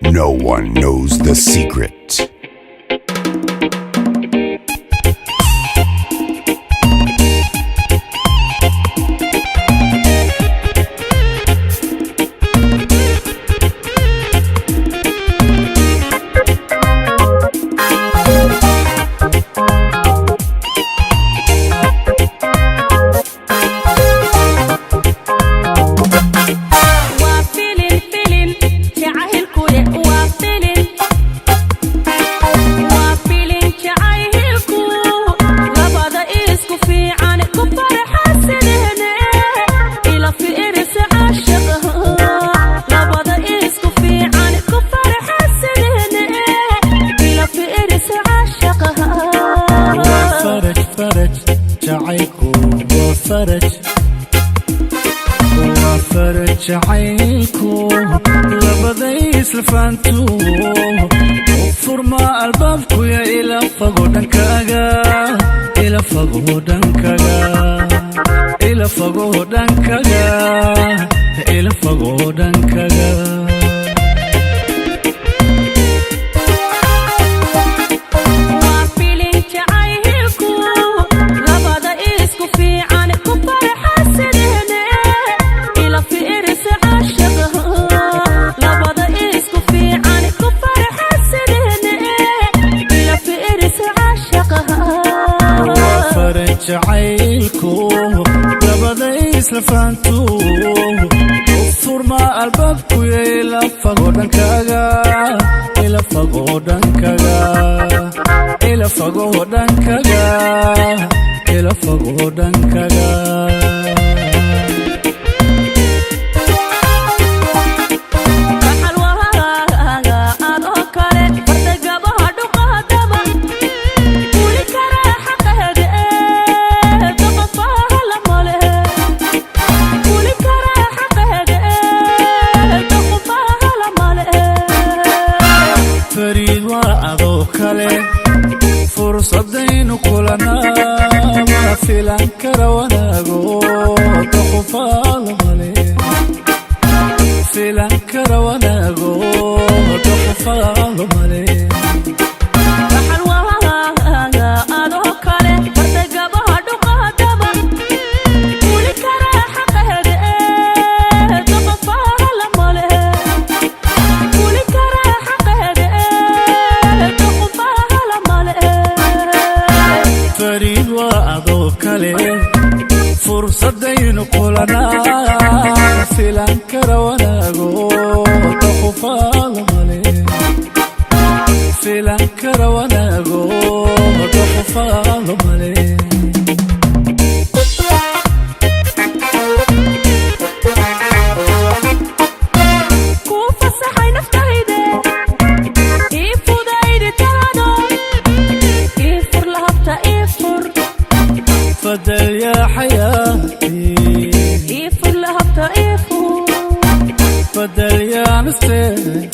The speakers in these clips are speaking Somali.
No one knows the secret. وفرج عينكو لبدي سلفانتو وفرما البابكو يا إلى فقودنكاغا إلى فقودنكاغا إلى فقودنكاغا إلى فقودنكاغا جعيلكو لبدي سلفانتو وفرما البابكو يا إلى فقودنكاغا إلى فقودنكاغا إلى فقودنكاغا إلى فقودنكاغا فرصدين كلنا ما في الانكر وناغو تخفال مالي في الانكر وناغو تخفال مالي فرصدين كلنا في الانكر وناغو تخفال مالي في الانكر وناغو تخفال مالي فدل يا حياتي يفر لهبطة يفور فدل يا مستيق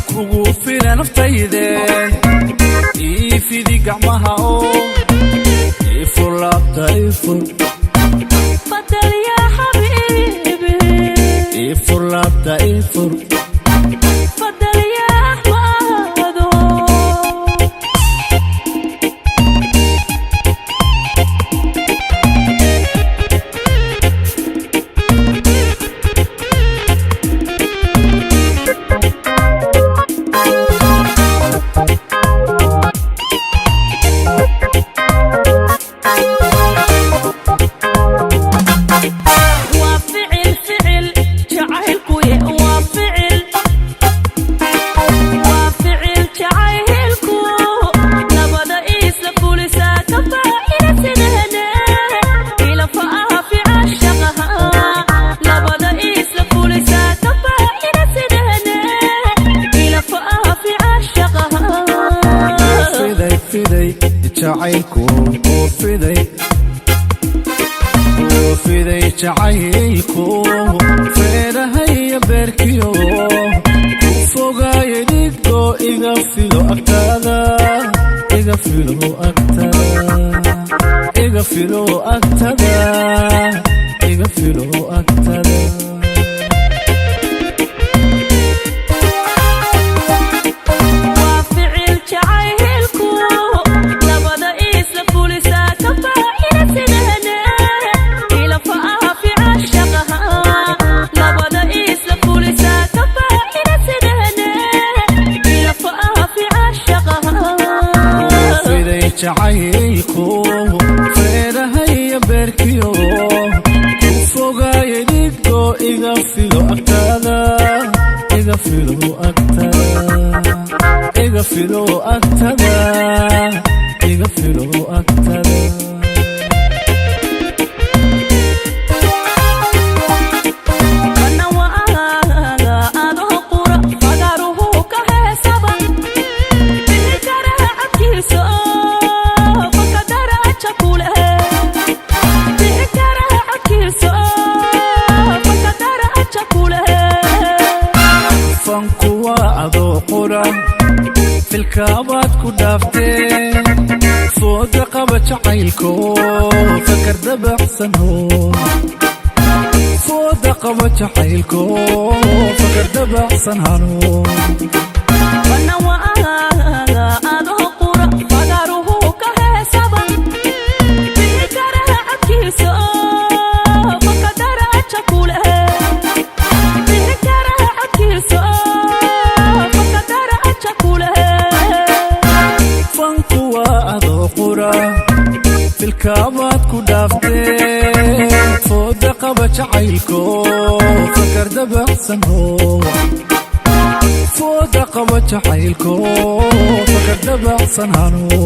كوغو فينا نفتيدي يفيدي قعمها يفر لهبطة يفور فدل يا حبيبي يفر لهبطة يفور جعيلكو وفيدي جعيلكو فيرهي بيركيو وفوقا يديكو إغفلو أكتادا إغفلو أكتادا إغفلو أكتادا filo agtada waa ficil jacaylku labada isla fulisaa ka faa'ida sidahane ila fa'aha fi cashaqaha labada isla fulisaa ka faa'ida sidahane ila fa'aha fi cashaqaha fiday jacaylku feerahaya beerkiyo ku fogaaya dhiggo iga filo agtada iga filo agtada iga filo agtada iga filo agtada kana waaga adoo qura fagaruhu ka heesaba bixi kara cabkiisa faka daraja kule bixi kara cabkiisa faka daraja kule fanku waa adoo qura filkaabaad ku dhaaftee fooda qaba jacaylko fakar dabacsano fooda qaba jacaylko fakar dabacsanhano kana waaga adoo qura fagaruhu ka heesaba bixi kara cabkiisa faka daraja kule bixi kara cabkiisa faka daraja kule fanku waa adoo qura filkaabaad ku dhaaftee fooda qaba jacaylko fakar dabacsano fooda qaba jacaylko fakar dabacsanhano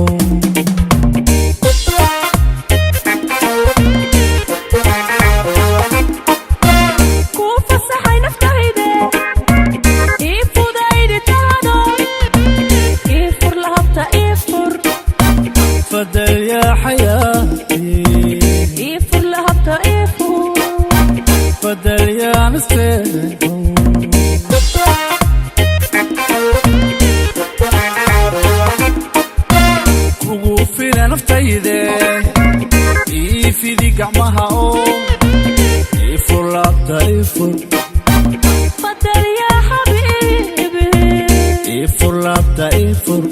ku fasaxay naftayde ii fudayditaado ii fur lahabta ii fur fadal yaa xayaatii ii fur lahabta ii fur fadal yaa nasteego kugu fila naftayde ii fidi gacmaha oo ii fur laabta ii fur fadal yaa xabiibi ii fur laabta ii fur